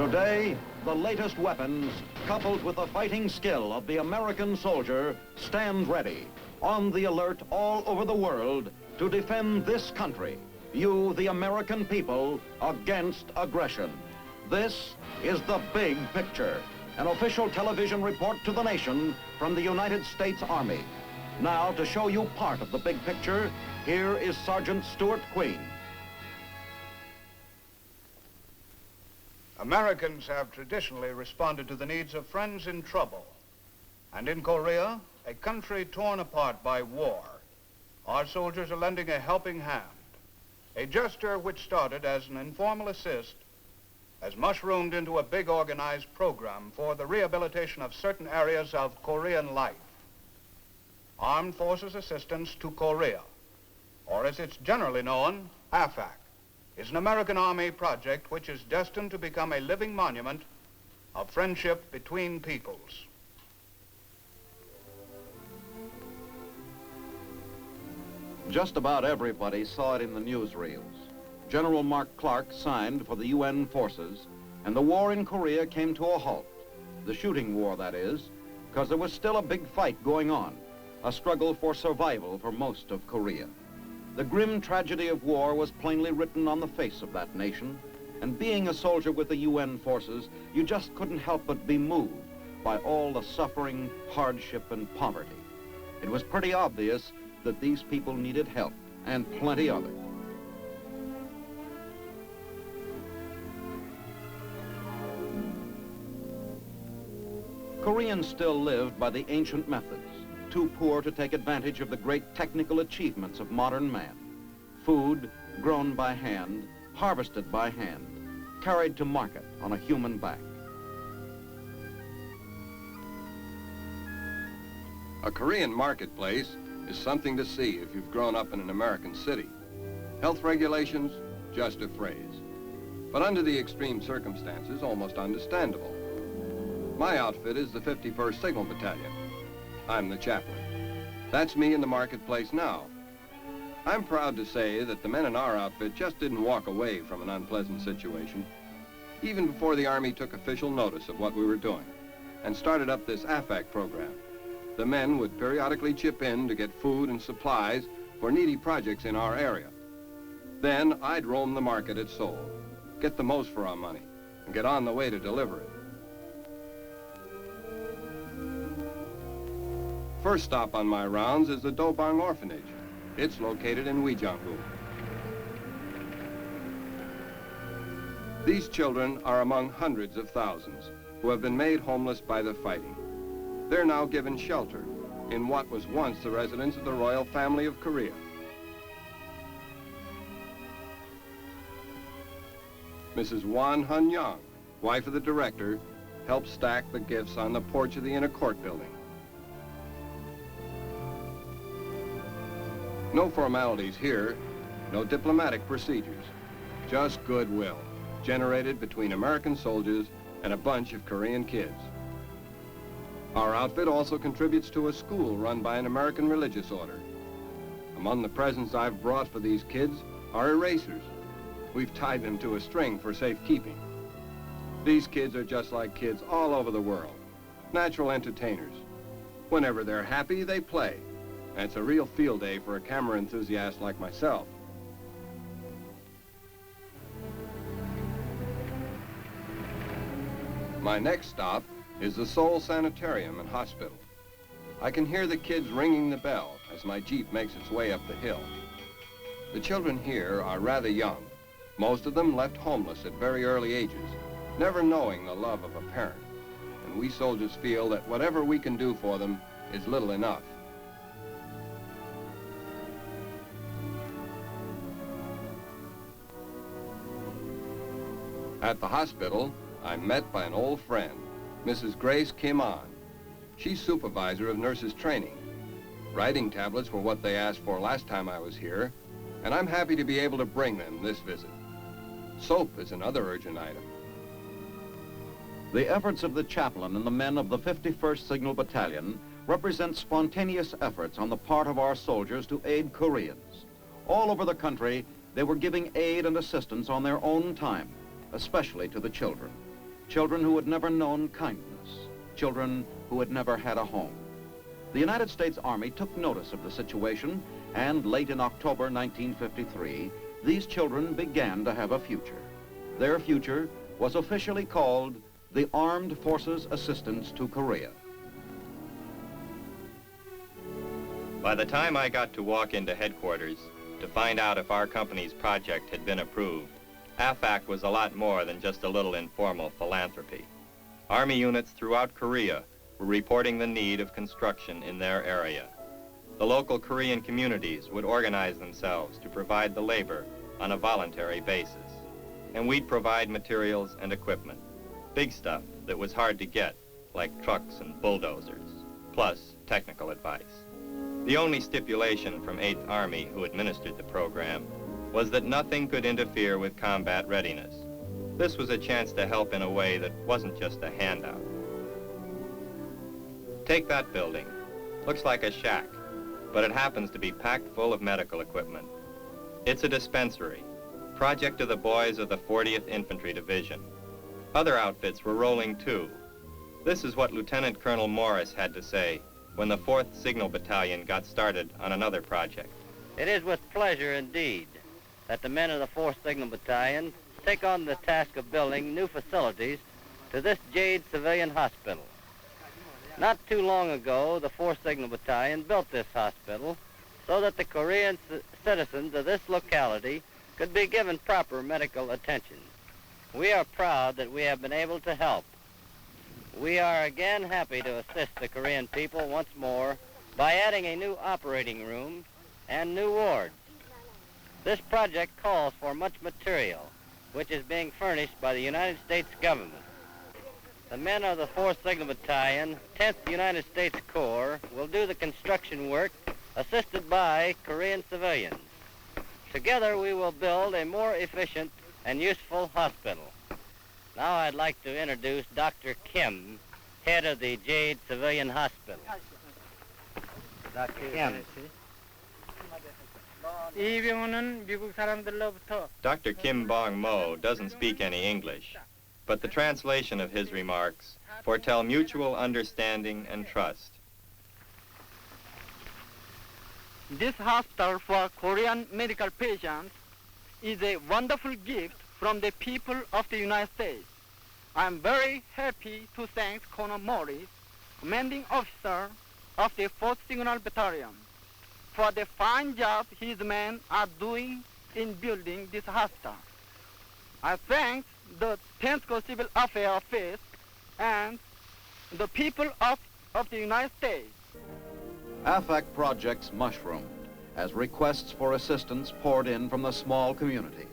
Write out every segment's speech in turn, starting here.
Today, the latest weapons, coupled with the fighting skill of the American soldier, stand ready, on the alert all over the world to defend this country, you, the American people, against aggression. This is The Big Picture, an official television report to the nation from the United States Army. Now, to show you part of the big picture, here is Sergeant Stuart Queen. Americans have traditionally responded to the needs of friends in trouble. And in Korea, a country torn apart by war, our soldiers are lending a helping hand. A gesture which started as an informal assist has mushroomed into a big organized program for the rehabilitation of certain areas of Korean life. Armed Forces Assistance to Korea, or as it's generally known, AFAK, is an American Army project which is destined to become a living monument of friendship between peoples. Just about everybody saw it in the newsreels. General Mark Clark signed for the UN forces, and the war in Korea came to a halt. The shooting war, that is, because there was still a big fight going on, a struggle for survival for most of Korea. The grim tragedy of war was plainly written on the face of that nation, and being a soldier with the UN forces, you just couldn't help but be moved by all the suffering, hardship, and poverty. It was pretty obvious that these people needed help, and plenty of it. Koreans still lived by the ancient methods, too poor to take advantage of the great technical achievements of modern man. Food grown by hand, harvested by hand, carried to market on a human back. A Korean marketplace is something to see if you've grown up in an American city. Health regulations, just a phrase. But under the extreme circumstances, almost understandable. My outfit is the 51st Signal Battalion. I'm the chaplain. That's me in the marketplace now. I'm proud to say that the men in our outfit just didn't walk away from an unpleasant situation. Even before the Army took official notice of what we were doing and started up this AFAK program, the men would periodically chip in to get food and supplies for needy projects in our area. Then I'd roam the market at Seoul, get the most for our money, and get on the way to deliver it. First stop on my rounds is the Dobang Orphanage. It's located in Uijeonggu. These children are among hundreds of thousands who have been made homeless by the fighting. They're now given shelter in what was once the residence of the royal family of Korea. Mrs. Won Hun-young, wife of the director, helped stack the gifts on the porch of the inner court building. No formalities here, no diplomatic procedures, just goodwill generated between American soldiers and a bunch of Korean kids. Our outfit also contributes to a school run by an American religious order. Among the presents I've brought for these kids are erasers. We've tied them to a string for safekeeping. These kids are just like kids all over the world, natural entertainers. Whenever they're happy, they play. And it's a real field day for a camera enthusiast like myself. My next stop is the Seoul Sanitarium and Hospital. I can hear the kids ringing the bell as my Jeep makes its way up the hill. The children here are rather young. Most of them left homeless at very early ages, never knowing the love of a parent. And we soldiers feel that whatever we can do for them is little enough. At the hospital, I'm met by an old friend, Mrs. Grace Kim An. She's supervisor of nurses training. Writing tablets were what they asked for last time I was here, and I'm happy to be able to bring them this visit. Soap is another urgent item. The efforts of the chaplain and the men of the 51st Signal Battalion represent spontaneous efforts on the part of our soldiers to aid Koreans. All over the country, they were giving aid and assistance on their own time, especially to the children. children who had never known kindness, children who had never had a home. The United States Army took notice of the situation, and late in October 1953, these children began to have a future. Their future was officially called the Armed Forces Assistance to Korea. By the time I got to walk into headquarters to find out if our company's project had been approved, AFAK was a lot more than just a little informal philanthropy. Army units throughout Korea were reporting the need of construction in their area. The local Korean communities would organize themselves to provide the labor on a voluntary basis. And we'd provide materials and equipment, big stuff that was hard to get, like trucks and bulldozers, plus technical advice. The only stipulation from 8th Army, who administered the program, was that nothing could interfere with combat readiness. This was a chance to help in a way that wasn't just a handout. Take that building. Looks like a shack, but it happens to be packed full of medical equipment. It's a dispensary, project of the boys of the 40th Infantry Division. Other outfits were rolling too. This is what Lieutenant Colonel Morris had to say when the 4th Signal Battalion got started on another project. It is with pleasure indeed that the men of the 4th Signal Battalion take on the task of building new facilities to this Jade Civilian Hospital. Not too long ago, the 4th Signal Battalion built this hospital so that the Korean citizens of this locality could be given proper medical attention. We are proud that we have been able to help. We are again happy to assist the Korean people once more by adding a new operating room and new wards. This project calls for much material, which is being furnished by the United States government. The men of the 4th Signal Battalion, 10th United States Corps, will do the construction work assisted by Korean civilians. Together we will build a more efficient and useful hospital. Now I'd like to introduce Dr. Kim, head of the Jade Civilian Hospital. Dr. Kim. Dr. Kim Bong-mo doesn't speak any English, but the translation of his remarks foretell mutual understanding and trust. This hospital for Korean medical patients is a wonderful gift from the people of the United States. I'm very happy to thank Colonel Morris, commanding officer of the 4th Signal Battalion, for the fine job his men are doing in building this hospital. I thank the 10th Corps Civil Affairs Office and the people of the United States. AFAK projects mushroomed as requests for assistance poured in from the small communities.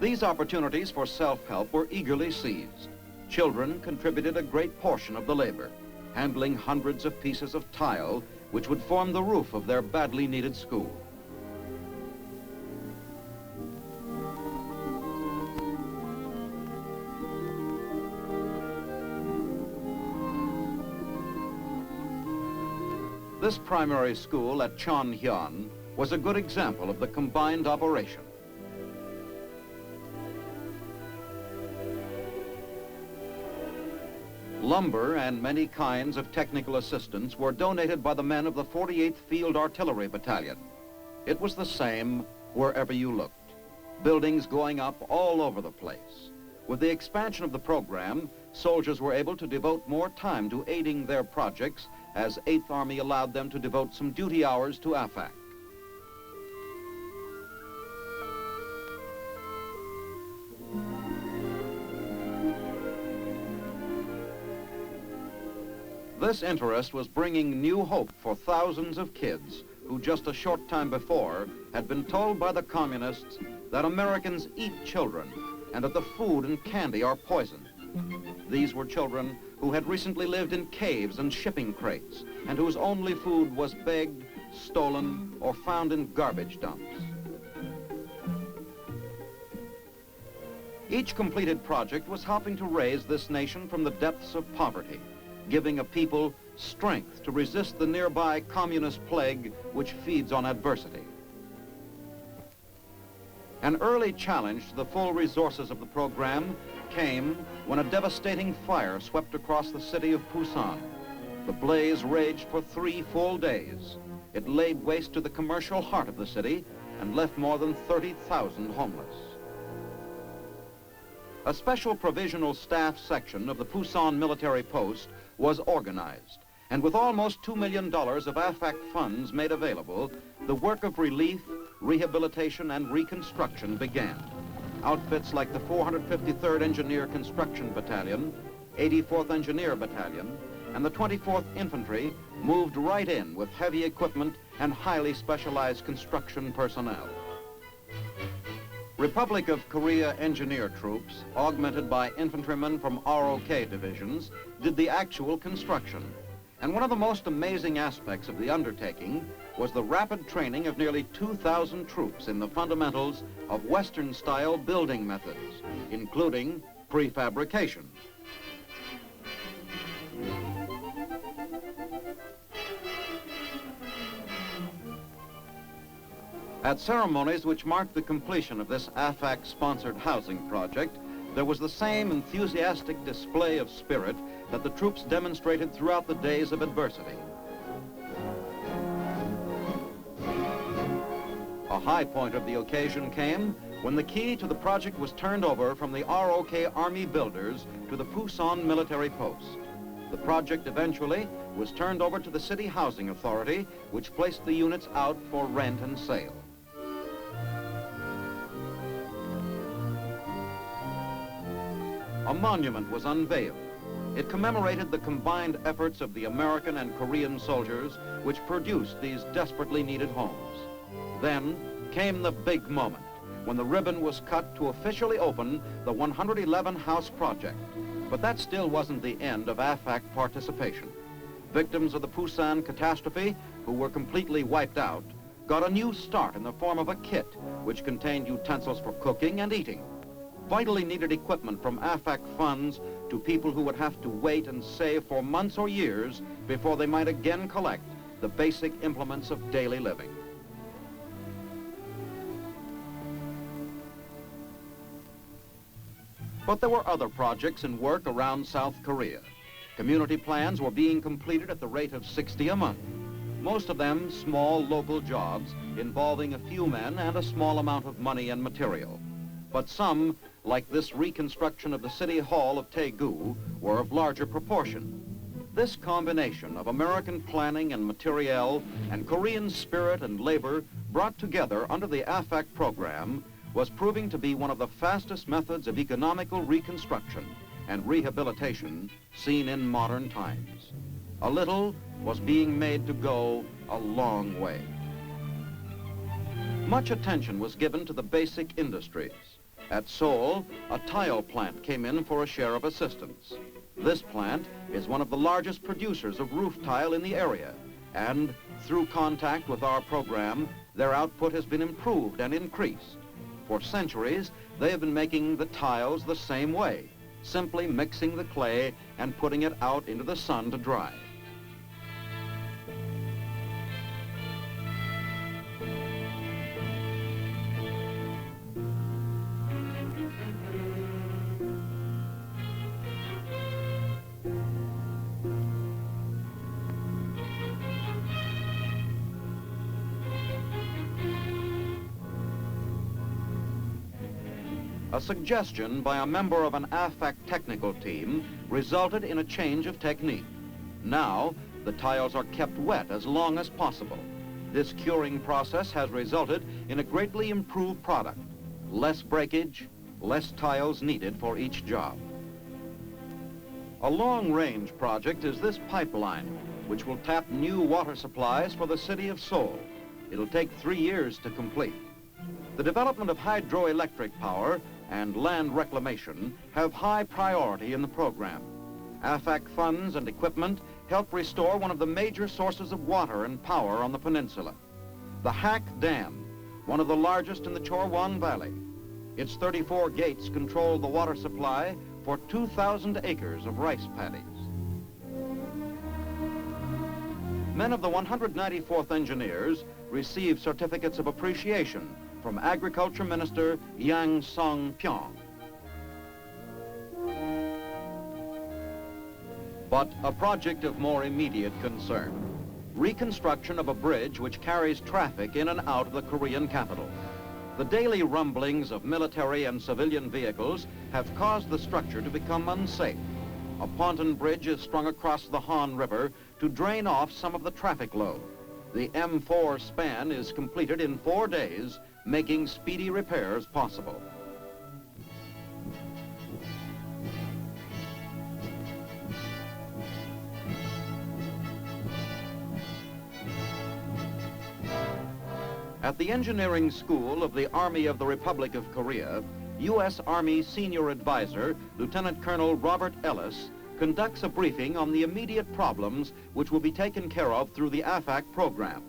These opportunities for self-help were eagerly seized. Children contributed a great portion of the labor, handling hundreds of pieces of tile which would form the roof of their badly needed school. This primary school at Chonhyun was a good example of the combined operation. Lumber and many kinds of technical assistance were donated by the men of the 48th Field Artillery Battalion. It was the same wherever you looked. Buildings going up all over the place. With the expansion of the program, soldiers were able to devote more time to aiding their projects as 8th Army allowed them to devote some duty hours to AFAK. This interest was bringing new hope for thousands of kids who just a short time before had been told by the communists that Americans eat children and that the food and candy are poisoned. These were children who had recently lived in caves and shipping crates and whose only food was begged, stolen, or found in garbage dumps. Each completed project was helping to raise this nation from the depths of poverty, giving a people strength to resist the nearby communist plague which feeds on adversity. An early challenge to the full resources of the program came when a devastating fire swept across the city of Busan. The blaze raged for 3 full days. It laid waste to the commercial heart of the city and left more than 30,000 homeless. A special provisional staff section of the Busan military post was organized, and with almost $2 million of AFAK funds made available, the work of relief, rehabilitation, and reconstruction began. Outfits like the 453rd Engineer Construction Battalion, 84th Engineer Battalion, and the 24th Infantry moved right in with heavy equipment and highly specialized construction personnel. Republic of Korea engineer troops, augmented by infantrymen from ROK divisions, did the actual construction. And one of the most amazing aspects of the undertaking was the rapid training of nearly 2,000 troops in the fundamentals of Western-style building methods, including prefabrication. At ceremonies which marked the completion of this AFAK-sponsored housing project, there was the same enthusiastic display of spirit that the troops demonstrated throughout the days of adversity. A high point of the occasion came when the key to the project was turned over from the ROK Army builders to the Busan military post. The project eventually was turned over to the City Housing Authority, which placed the units out for rent and sale. A monument was unveiled. It commemorated the combined efforts of the American and Korean soldiers which produced these desperately needed homes. Then came the big moment when the ribbon was cut to officially open the 111 house project. But that still wasn't the end of AFAK participation. Victims of the Busan catastrophe, who were completely wiped out, got a new start in the form of a kit which contained utensils for cooking and eating. Vitally needed equipment from AFAK funds to people who would have to wait and save for months or years before they might again collect the basic implements of daily living. But there were other projects in work around South Korea. Community plans were being completed at the rate of 60 a month. Most of them small local jobs involving a few men and a small amount of money and material. But some, like this reconstruction of the City Hall of Daegu, were of larger proportion. This combination of American planning and materiel and Korean spirit and labor brought together under the AFAK program was proving to be one of the fastest methods of economical reconstruction and rehabilitation seen in modern times. A little was being made to go a long way. Much attention was given to the basic industries. At Seoul, a tile plant came in for a share of assistance. This plant is one of the largest producers of roof tile in the area, and through contact with our program, their output has been improved and increased. For centuries, they have been making the tiles the same way, simply mixing the clay and putting it out into the sun to dry. A suggestion by a member of an AFAK technical team resulted in a change of technique. Now, the tiles are kept wet as long as possible. This curing process has resulted in a greatly improved product. Less breakage, less tiles needed for each job. A long-range project is this pipeline, which will tap new water supplies for the city of Seoul. It'll take 3 years to complete. The development of hydroelectric power and land reclamation have high priority in the program. AFAK funds and equipment help restore one of the major sources of water and power on the peninsula. The Hak Dam, one of the largest in the Chorwan Valley. Its 34 gates control the water supply for 2,000 acres of rice paddies. Men of the 194th Engineers received certificates of appreciation from Agriculture Minister Yang Song-pyong. but a project of more immediate concern. Reconstruction of a bridge which carries traffic in and out of the Korean capital. The daily rumblings of military and civilian vehicles have caused the structure to become unsafe. A pontoon bridge is strung across the Han River to drain off some of the traffic load. The M4 span is completed in 4 days, making speedy repairs possible. At the engineering school of the Army of the Republic of Korea, U.S. Army Senior Advisor, Lieutenant Colonel Robert Ellis, conducts a briefing on the immediate problems which will be taken care of through the AFAK program.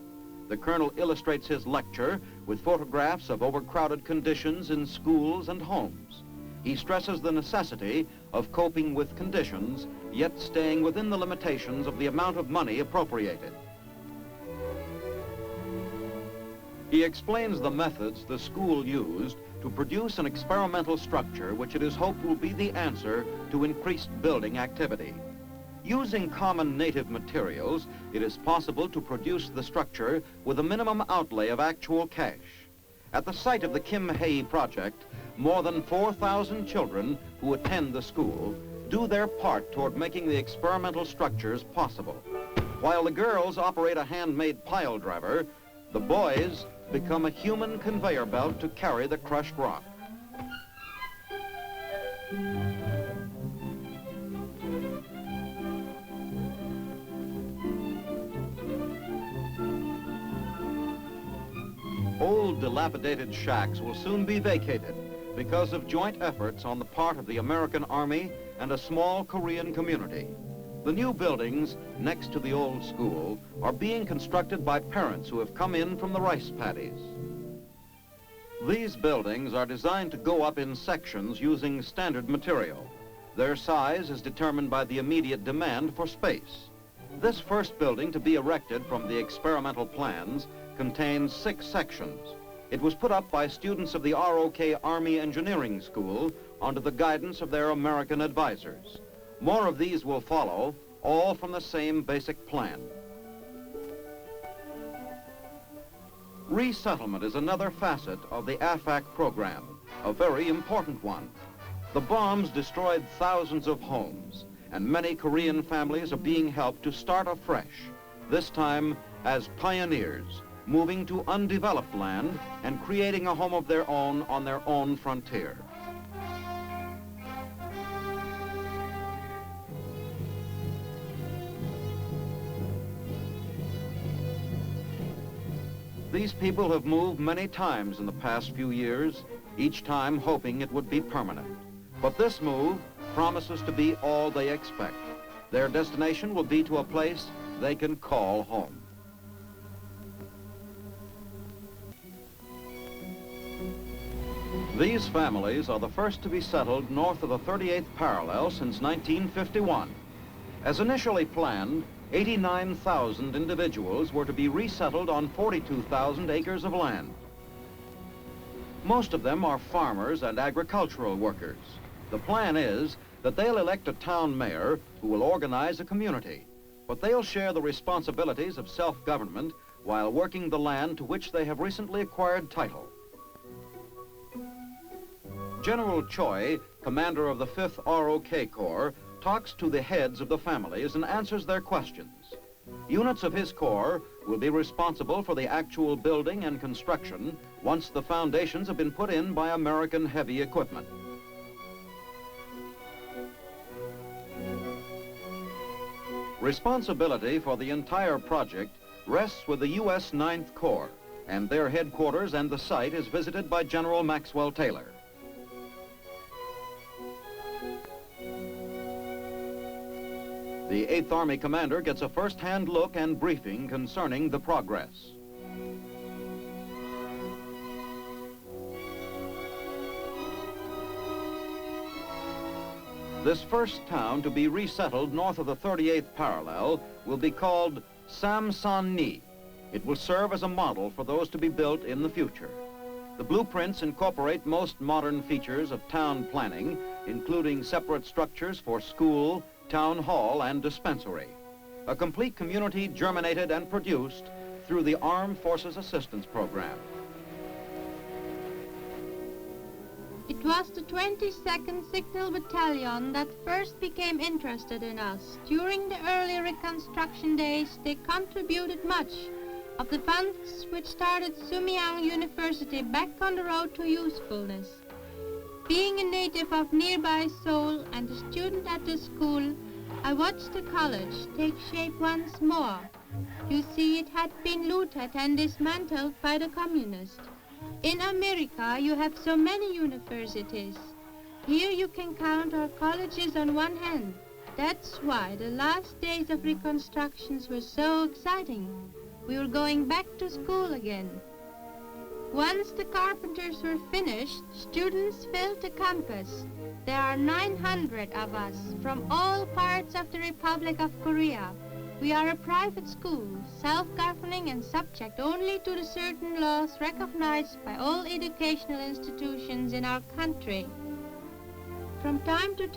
The colonel illustrates his lecture with photographs of overcrowded conditions in schools and homes. He stresses the necessity of coping with conditions, yet staying within the limitations of the amount of money appropriated. He explains the methods the school used to produce an experimental structure which it is hoped will be the answer to increased building activity. Using common native materials, it is possible to produce the structure with a minimum outlay of actual cash. At the site of the Kim Hae project, more than 4,000 children who attend the school do their part toward making the experimental structures possible. While the girls operate a handmade pile driver, the boys become a human conveyor belt to carry the crushed rock. Old dilapidated shacks will soon be vacated because of joint efforts on the part of the American Army and a small Korean community. The new buildings next to the old school are being constructed by parents who have come in from the rice paddies. These buildings are designed to go up in sections using standard material. Their size is determined by the immediate demand for space. This first building to be erected from the experimental plans contains 6 sections. It was put up by students of the ROK Army Engineering School under the guidance of their American advisors. More of these will follow, all from the same basic plan. Resettlement is another facet of the AFAK program, a very important one. The bombs destroyed thousands of homes, and many Korean families are being helped to start afresh, this time as pioneers, moving to undeveloped land and creating a home of their own on their own frontier. These people have moved many times in the past few years, each time hoping it would be permanent. But this move promises to be all they expect. Their destination will be to a place they can call home. These families are the first to be settled north of the 38th parallel since 1951. As initially planned, 89,000 individuals were to be resettled on 42,000 acres of land. Most of them are farmers and agricultural workers. The plan is that they'll elect a town mayor who will organize a community, but they'll share the responsibilities of self-government while working the land to which they have recently acquired title. General Choi, commander of the 5th ROK Corps, talks to the heads of the families and answers their questions. Units of his corps will be responsible for the actual building and construction once the foundations have been put in by American heavy equipment. Responsibility for the entire project rests with the U.S. 9th Corps, and their headquarters and the site is visited by General Maxwell Taylor. The 8th Army commander gets a first-hand look and briefing concerning the progress. This first town to be resettled north of the 38th parallel will be called Samsan-ni. It will serve as a model for those to be built in the future. The blueprints incorporate most modern features of town planning, including separate structures for school, town hall, and dispensary. A complete community germinated and produced through the Armed Forces Assistance Program. It was the 22nd Signal Battalion that first became interested in us. During the early Reconstruction days, they contributed much of the funds which started Sumyang University back on the road to usefulness. Being a native of nearby Seoul and a student at the school, I watched the college take shape once more. You see, it had been looted and dismantled by the communists. In America, you have so many universities. Here you can count our colleges on one hand. That's why the last days of reconstructions were so exciting. We were going back to school again. Once the carpenters were finished, students filled the campus. There are 900 of us from all parts of the Republic of Korea. We are a private school, self-governing and subject only to the certain laws recognized by all educational institutions in our country. From time to time,